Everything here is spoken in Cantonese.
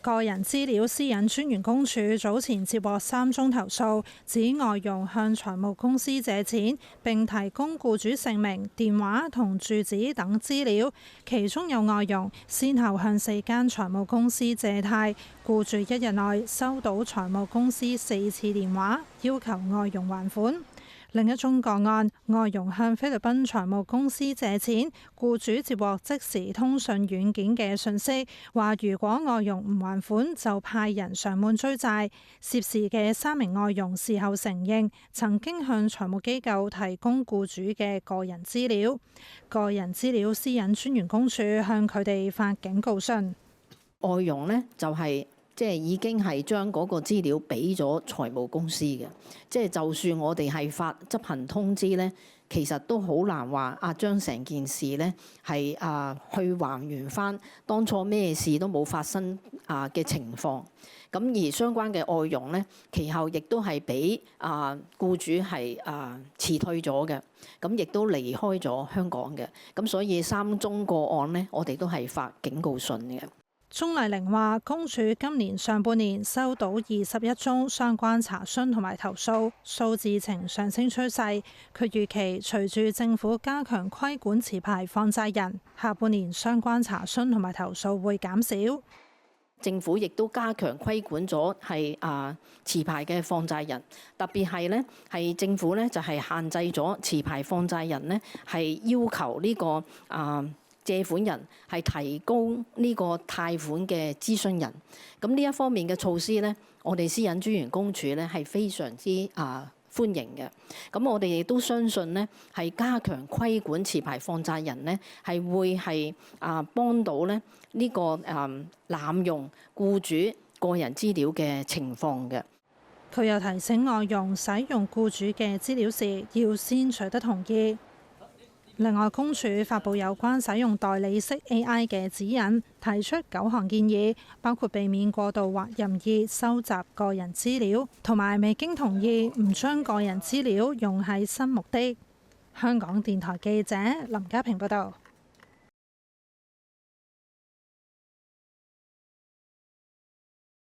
個人資料私隱專員公署早前接獲3宗投訴，指外傭向財務公司借錢，並提供僱主姓名、電話同住址等資料。其中有外傭先後向4間財務公司借貸，僱主1日內收到財務公司4次電話，要求外傭還款。另一宗個案，外傭向菲律賓財務公司借錢，僱主接獲即時通訊軟件嘅訊息，話如果外傭唔還款，就派人上門追債。涉事嘅3名外傭事後承認，曾經向財務機構提供僱主嘅個人資料。個人資料私隱專員公署向佢哋發警告信。外傭呢，就係已經係將嗰個資料俾咗財務公司嘅，就算我哋係發執行通知呢，其實都好難話將成件事呢係去還原翻當初咩事都冇發生嘅情況。咁而相關嘅外傭呢，其後亦都係俾僱主係辭退咗嘅，咁亦都離開咗香港嘅。咁所以3宗個案呢，我哋都係發警告信嘅。鍾麗玲話：公署今年上半年收到21宗相關查詢同埋投訴，數字呈上升趨勢。佢預期隨住政府加強規管持牌放債人，下半年相關查詢同埋投訴會減少。政府亦都加強規管咗係持牌嘅放債人，特別係呢係政府呢就係限制咗持牌放債人呢係要求呢個借款人係提供呢個貸款嘅諮詢人，咁呢一方面嘅措施呢，我哋私隱專員公署呢係非常之歡迎嘅。咁我哋亦都相信呢係加強規管持牌放債人呢係會係幫到呢呢個濫用僱主個人資料嘅情況嘅。佢又提醒外傭使用僱主嘅資料時，要先取得同意。另外，公署發布有關使用代理式 AI 嘅指引，提出9項建議，包括避免過度或任意收集個人資料，同埋未經同意唔將個人資料用喺新目的。香港電台記者林家平報道。